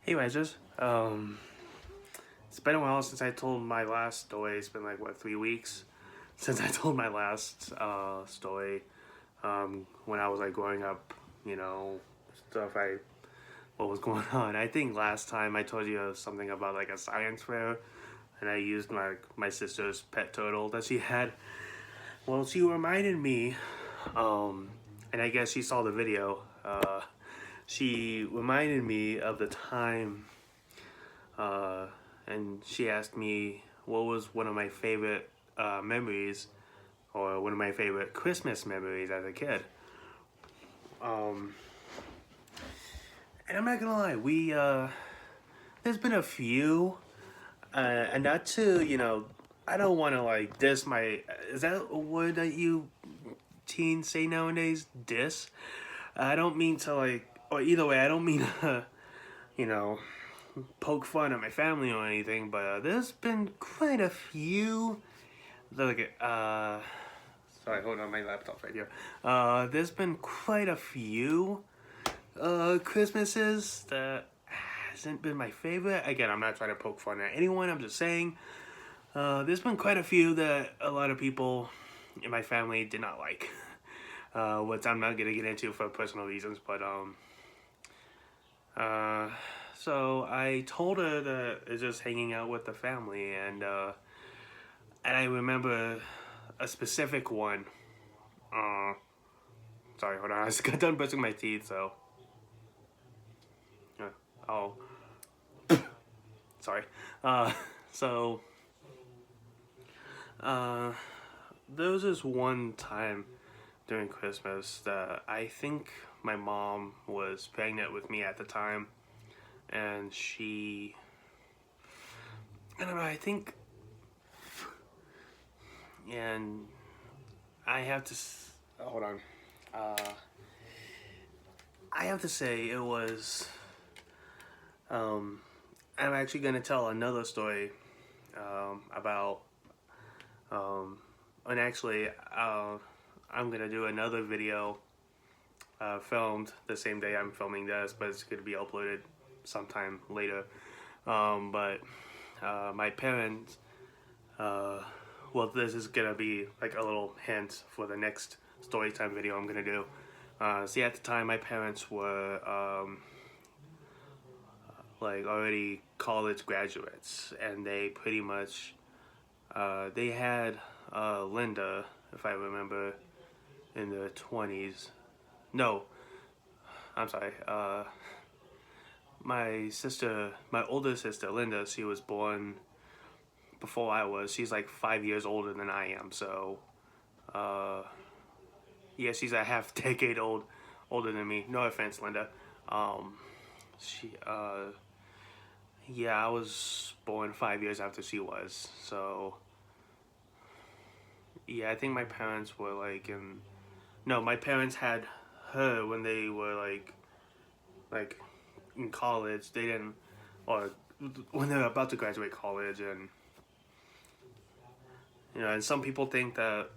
Anyways, it's been a while since I told my last story. It's been like, what, 3 weeks since I told my last story. When I was like growing up, you know, what was going on. I think last time I told you something about like a science fair, and I used my sister's pet turtle that she had. Well, she reminded me, and I guess she saw the video. She reminded me of the time, uh, and she asked me what was one of my favorite memories, or one of my favorite Christmas memories as a kid. Um, and I'm not gonna lie, there's been a few, and not to, I don't want to like diss my. Is that a word that you teens say nowadays? Diss. I don't mean to like, or either way, I don't mean to, you know, poke fun at my family or anything. But there's been quite a few. Like, sorry, hold on, my laptop's right here. There's been quite a few Christmases that hasn't been my favorite. Again, I'm not trying to poke fun at anyone. I'm just saying, there's been quite a few that a lot of people in my family did not like. Which I'm not gonna get into for personal reasons, but so I told her that it's just hanging out with the family, and I remember a specific one. Sorry, hold on. I just got done brushing my teeth, so. Oh. Sorry. So. There was this one time during Christmas that I think my mom was pregnant with me at the time, and I don't know, I think, and I have to, hold on, I have to say it was, I'm actually going to tell another story, about, and actually, I'm going to do another video, filmed the same day I'm filming this, but it's going to be uploaded sometime later, but, my parents, well, this is gonna be like a little hint for the next story time video I'm gonna do. See, at the time, my parents were like already college graduates, and they pretty much they had Linda, if I remember, in their 20s. No, I'm sorry. My older sister, Linda, she was born before I was. She's like 5 years older than I am, so yeah, she's a half decade older than me. No offense, Linda. She yeah, I was born 5 years after she was, so yeah, I think my parents were like in. No, my parents had her when they were like in college. They didn't, or when they were about to graduate college, and and some people think that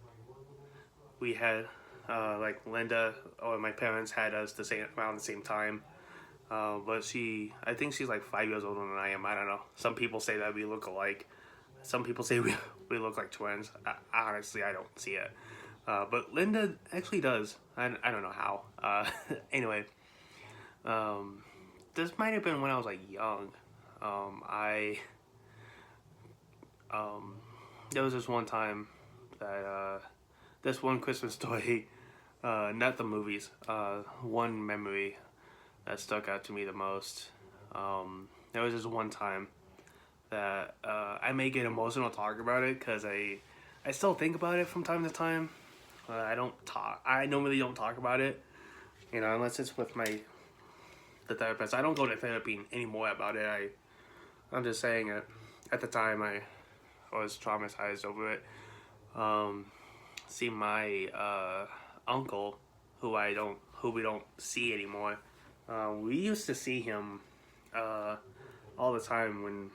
we had, like Linda or my parents had us around the same time. But I think she's like 5 years older than I am. I don't know. Some people say that we look alike. Some people say we look like twins. Honestly, I don't see it. But Linda actually does. I don't know how. Anyway, this might have been when I was like young. There was this one time that, this one Christmas story, not the movies, one memory that stuck out to me the most. There was this one time that I may get emotional talking about it because I still think about it from time to time. I normally don't talk about it, unless it's with the therapist. I don't go to therapy anymore about it. I'm just saying it. At the time, I was traumatized over it. See, my uncle, who we don't see anymore. We used to see him all the time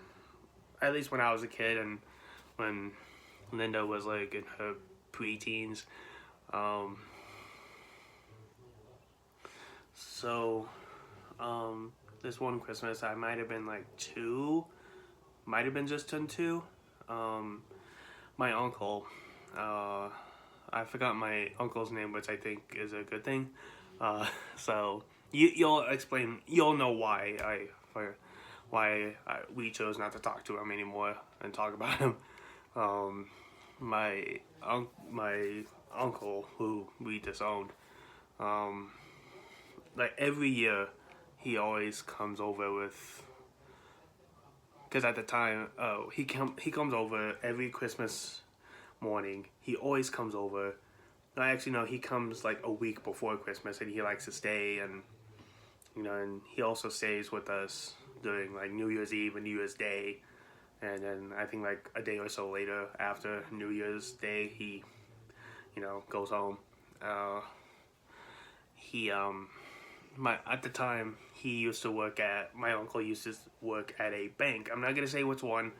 at least when I was a kid, and when Linda was like in her preteens. So this one Christmas, I might have been like 2, might have been just turned 2. My uncle, I forgot my uncle's name, which I think is a good thing. So you'll know why we chose not to talk to him anymore and talk about him. My uncle, who we disowned, like every year, he always comes over with. Because at the time, he comes over every Christmas morning. He always comes over. I actually know he comes like a week before Christmas, and he likes to stay, and and he also stays with us during like New Year's Eve and New Year's Day, and then I think like a day or so later after New Year's Day, he goes home. He at the time my uncle used to work at a bank. I'm not gonna say which one,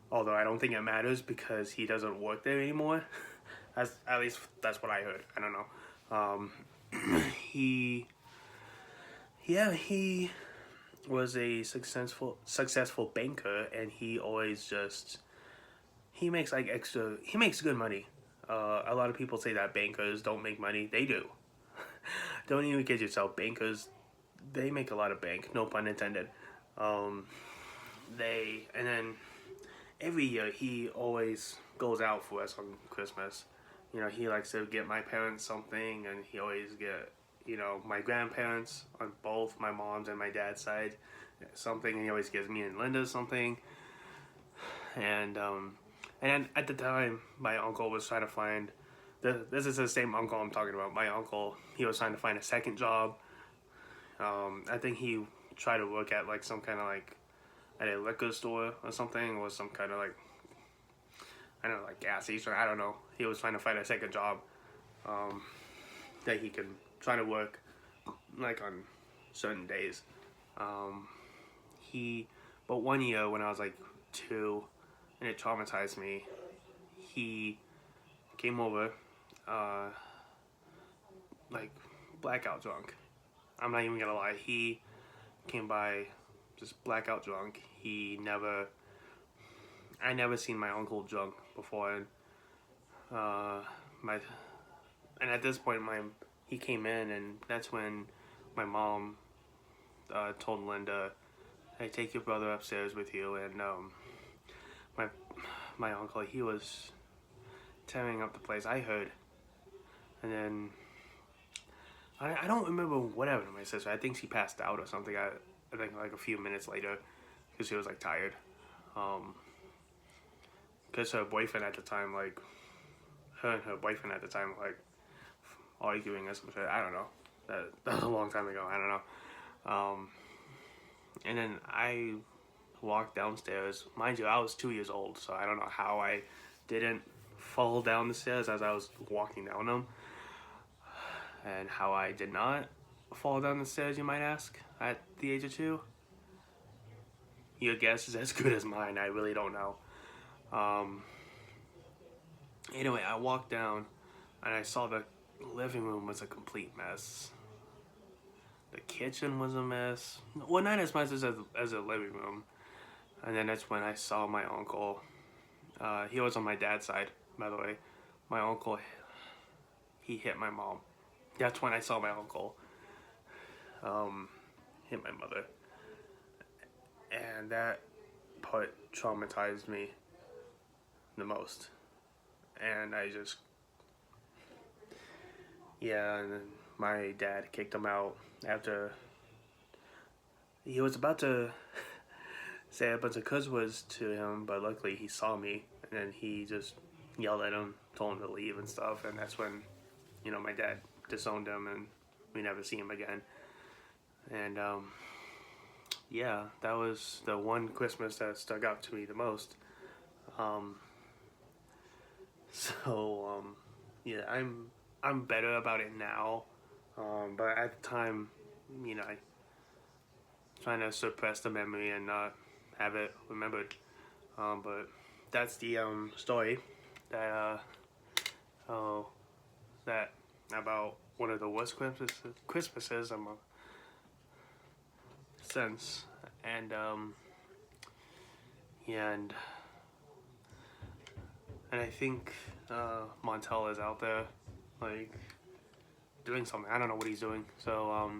although I don't think it matters because he doesn't work there anymore. At least that's what I heard. I don't know. He was a successful banker, and he always he makes good money. A lot of people say that bankers don't make money. They do. Don't even kid yourself. Bankers, they make a lot of bank. No pun intended. And then every year he always goes out for us on Christmas. He likes to get my parents something, and he always get my grandparents on both my mom's and my dad's side something, and he always gives me and Linda something. And then at the time, my uncle was trying to find. This is the same uncle I'm talking about. My uncle, he was trying to find a second job. I think he tried to work at like some kind of like at a liquor store or something, or some kind of like, I don't know, like gas station. I don't know. He was trying to find a second job that he can try to work like on certain days. But one year when I was like 2, and it traumatized me, he came over, like blackout drunk. I'm not even gonna lie. He came by just blackout drunk. I never seen my uncle drunk before, and and at this point, he came in, and that's when my mom told Linda, "Hey, take your brother upstairs with you." And my uncle, he was tearing up the place. I heard, and then I don't remember what happened to my sister. I think she passed out or something. I think like a few minutes later, because she was like tired. Because her boyfriend at the time, like her and her boyfriend at the time, like arguing or some shit. I don't know. That was a long time ago. I don't know. And then I walked downstairs. Mind you, I was 2 years old, so I don't know how I didn't fall down the stairs as I was walking down them. And how I did not fall down the stairs, you might ask, at the age of 2. Your guess is as good as mine. I really don't know. Anyway, I walked down, and I saw the living room was a complete mess. The kitchen was a mess. Well, not as much as a living room. And then that's when I saw my uncle. He was on my dad's side, by the way. My uncle, he hit my mom. That's when I saw my uncle hit my mother. And that part traumatized me the most. And I just, and then my dad kicked him out after he was about to say a bunch of cuss words to him, but luckily he saw me, and then he just yelled at him, told him to leave and stuff, and that's when, my dad disowned him, and we never see him again. And, that was the one Christmas that stuck out to me the most. I'm better about it now, but at the time, I trying to suppress the memory and not have it remembered. But that's the story that that about one of the worst Christmases. sense. And yeah, and I think Montel is out there, like, doing something. I don't know what he's doing. So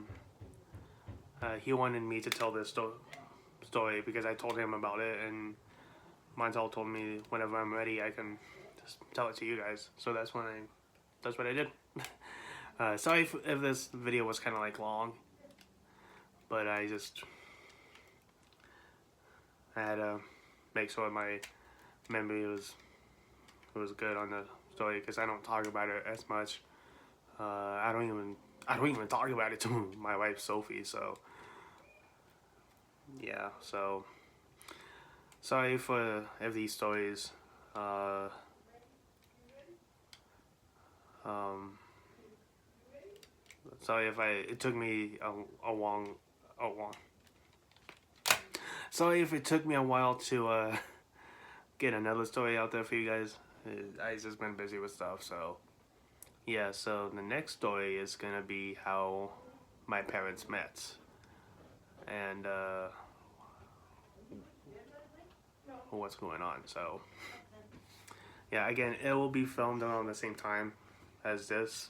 he wanted me to tell this story because I told him about it, and Montel told me whenever I'm ready, I can just tell it to you guys. So that's what I did. Sorry if this video was kind of like long, but I had to make sure my memory was good on the story, because I don't talk about it as much. I don't even talk about it to my wife Sophie. So yeah. So sorry for if these stories sorry if it took me a long. Sorry if it took me a while to get another story out there for you guys. I just been busy with stuff. So yeah, so the next story is gonna be how my parents met, and what's going on. So yeah, again, it will be filmed around the same time as this.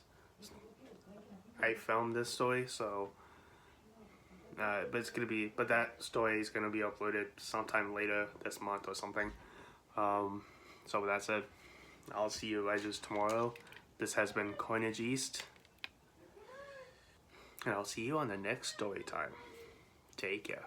I filmed this story, so but that story is gonna be uploaded sometime later this month or something. So with that said, I'll see you guys tomorrow. This has been Carnage East, and I'll see you on the next story time. Take care.